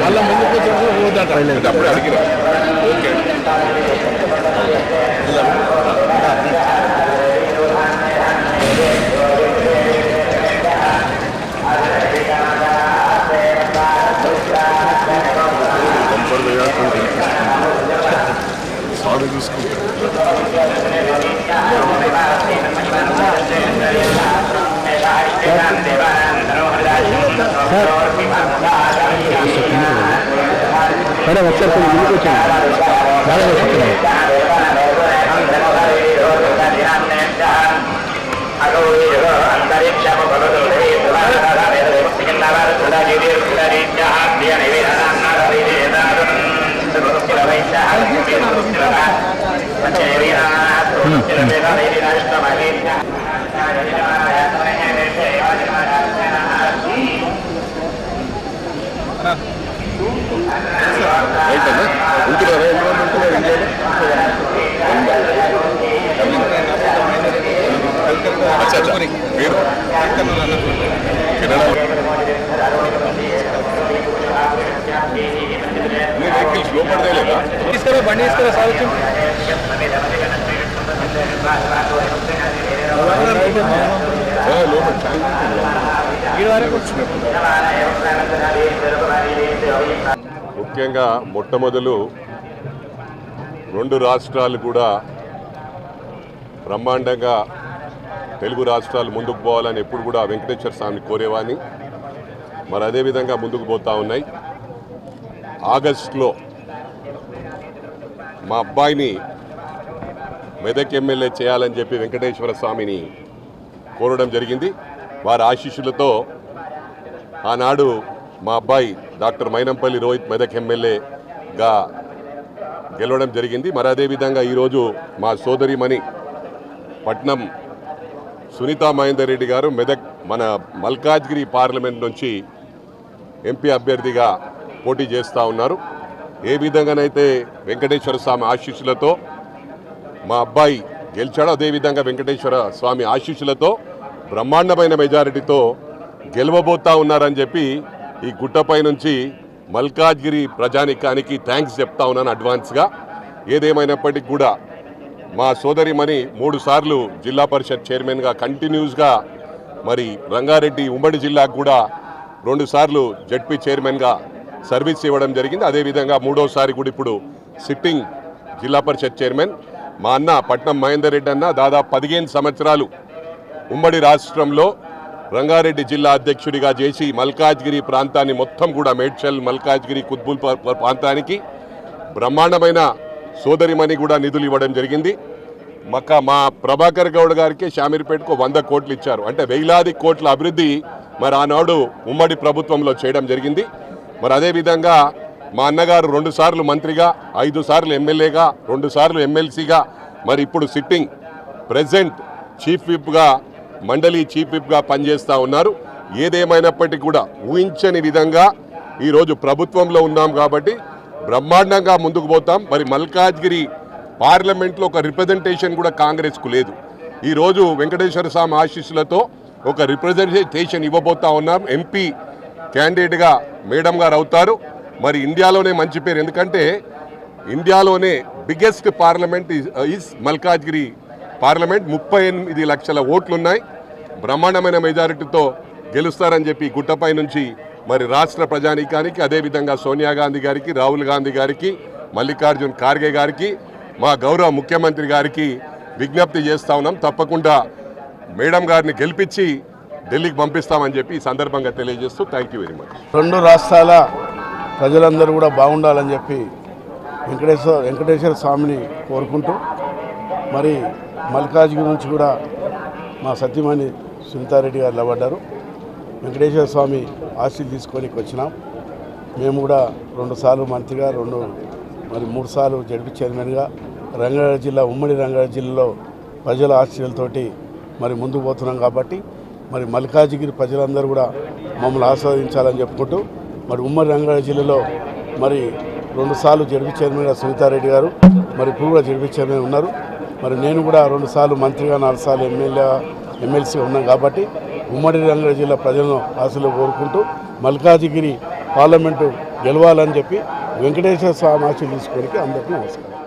అలా ముందుకు వచ్చినప్పుడు అప్పుడు అడిగిన ఓకే సాగు తీసుకుంటారు మేడం ఒకసారి కొంచెం ముందుకు వచ్చాను బాగా వస్తున్నాయి తీసుకురా బండి తీసుకురా సాగు ముఖ్యంగా మొట్టమొదలు రెండు రాష్ట్రాలు కూడా బ్రహ్మాండంగా తెలుగు రాష్ట్రాలు ముందుకు పోవాలని ఎప్పుడు కూడా వెంకటేశ్వర స్వామిని కోరేవాని మరి అదేవిధంగా ముందుకు పోతూ ఉన్నాయి. ఆగస్టులో మా అబ్బాయిని మెదక్ ఎమ్మెల్యే చేయాలని చెప్పి వెంకటేశ్వర స్వామిని కోరడం జరిగింది. వారి ఆశీస్సులతో ఆనాడు మా అబ్బాయి డాక్టర్ మైనంపల్లి రోహిత్ మెదక్ ఎమ్మెల్యేగా గెలవడం జరిగింది. మరి అదేవిధంగా ఈరోజు మా సోదరిమణి పట్నం సునీతా మహేందర్ రెడ్డి గారు మెదక్ మన మల్కాజ్గిరి పార్లమెంట్ నుంచి ఎంపీ అభ్యర్థిగా పోటీ చేస్తూ ఉన్నారు. ఏ విధంగానైతే వెంకటేశ్వర స్వామి ఆశీస్సులతో మా అబ్బాయి గెలిచాడో అదేవిధంగా వెంకటేశ్వర స్వామి ఆశీస్సులతో బ్రహ్మాండమైన మెజారిటీతో గెలవబోతా ఉన్నారని చెప్పి ఈ గుట్టపై నుంచి మల్కాజ్గిరి ప్రజానికానికి థ్యాంక్స్ చెప్తా ఉన్నాను అడ్వాన్స్గా. ఏదేమైనప్పటికీ కూడా మా సోదరిమణి 3 సార్లు జిల్లా పరిషత్ చైర్మన్గా కంటిన్యూస్గా, మరి రంగారెడ్డి ఉమ్మడి జిల్లాకు కూడా 2 సార్లు జడ్పీ చైర్మన్గా సర్వీస్ ఇవ్వడం జరిగింది. అదేవిధంగా 3వసారి కూడా ఇప్పుడు సిట్టింగ్ జిల్లా పరిషత్ చైర్మన్. మా అన్న పట్నం మహేందర్ రెడ్డి అన్న దాదాపు 15 సంవత్సరాలు ఉమ్మడి రాష్ట్రంలో రంగారెడ్డి జిల్లా అధ్యక్షుడిగా చేసి మల్కాజ్గిరి ప్రాంతాన్ని మొత్తం కూడా మేడ్చల్ మల్కాజ్గిరి కుత్బుల్ ప్రాంతానికి బ్రహ్మాండమైన సోదరిమణి కూడా నిధులు ఇవ్వడం జరిగింది. మా ప్రభాకర్ గౌడ్ గారికి షామీర్పేటకు 100 కోట్లు ఇచ్చారు. అంటే వేలాది కోట్ల అభివృద్ధి మరి ఆనాడు ఉమ్మడి ప్రభుత్వంలో చేయడం జరిగింది. మరి అదేవిధంగా మా అన్నగారు 2 సార్లు మంత్రిగా, 5 సార్లు ఎమ్మెల్యేగా, 2 సార్లు ఎమ్మెల్సీగా, మరి ఇప్పుడు సిట్టింగ్ ప్రెసిడెంట్ చీఫ్ విప్గా మండలి చీఫ్ విప్గా పనిచేస్తూ ఉన్నారు. ఏదేమైనప్పటికీ కూడా ఊహించని విధంగా ఈరోజు ప్రభుత్వంలో ఉన్నాం కాబట్టి బ్రహ్మాండంగా ముందుకు పోతాం. మరి మల్కాజ్గిరి పార్లమెంట్లో ఒక రిప్రజెంటేషన్ కూడా కాంగ్రెస్కు లేదు. ఈరోజు వెంకటేశ్వర స్వామి ఆశీస్సులతో ఒక రిప్రజెంటేషన్ ఇవ్వబోతా ఉన్నాం. ఎంపీ క్యాండిడేట్గా మేడం గారు అవుతారు. మరి ఇండియాలోనే మంచి పేరు, ఎందుకంటే ఇండియాలోనే biggest parliament is Malkajgiri parliament. 38 లక్షల ఓట్లున్నాయి. బ్రహ్మాండమైన మెజారిటీతో గెలుస్తారని చెప్పి గుట్టపై నుంచి మరి రాష్ట్ర ప్రజానీకానికి, అదేవిధంగా సోనియా గాంధీ గారికి, రాహుల్ గాంధీ గారికి, మల్లికార్జున్ ఖార్గే గారికి, మా గౌరవ ముఖ్యమంత్రి గారికి విజ్ఞప్తి చేస్తూ ఉన్నాం. తప్పకుండా మేడం గారిని గెలిపించి ఢిల్లీకి పంపిస్తామని చెప్పి ఈ సందర్భంగా తెలియజేస్తూ థ్యాంక్ యూ వెరీ మచ్. 2 రాష్ట్రాల ప్రజలందరూ కూడా బాగుండాలని చెప్పి వెంకటేశ్వర స్వామిని కోరుకుంటూ, మరి మల్కాజ్గిరి నుంచి కూడా మా సత్యమణి సునీతారెడ్డి గారు నిలబడ్డారు. వెంకటేశ్వర స్వామి ఆశీస్సులు తీసుకొని వచ్చినాం. మేము కూడా 2 సార్లు మంత్రిగా, 3 సార్లు జడ్పీ చైర్మన్గా రంగారెడ్డి జిల్లా, ఉమ్మడి రంగారెడ్డి జిల్లాలో ప్రజల ఆశీస్సులతోటి మరి ముందుకు పోతున్నాం. కాబట్టి మరి మల్కాజ్గిరి ప్రజలందరూ కూడా మమ్మల్ని ఆస్వాదించాలని చెప్పుకుంటూ, మరి ఉమ్మడి రంగారెడ్డి జిల్లాలో మరి 2 సార్లు జడ్పీ చైర్మన్గా సునీతారెడ్డి గారు, మరి ఇప్పుడు కూడా జడ్పీ చైర్మన్ ఉన్నారు. మరి నేను కూడా 2 సార్లు మంత్రిగా, 4 సార్లు ఎమ్మెల్సీగా ఉన్నాం. కాబట్టి ఉమ్మడి రంగారెడ్డి జిల్లా ప్రజలను ఆశలు కోరుకుంటూ మల్కాజిగిరి పార్లమెంటు గెలవాలని చెప్పి వెంకటేశ్వర స్వామి ఆశీస్సులు తీసుకోవడానికి అందరికీ నమస్కారం.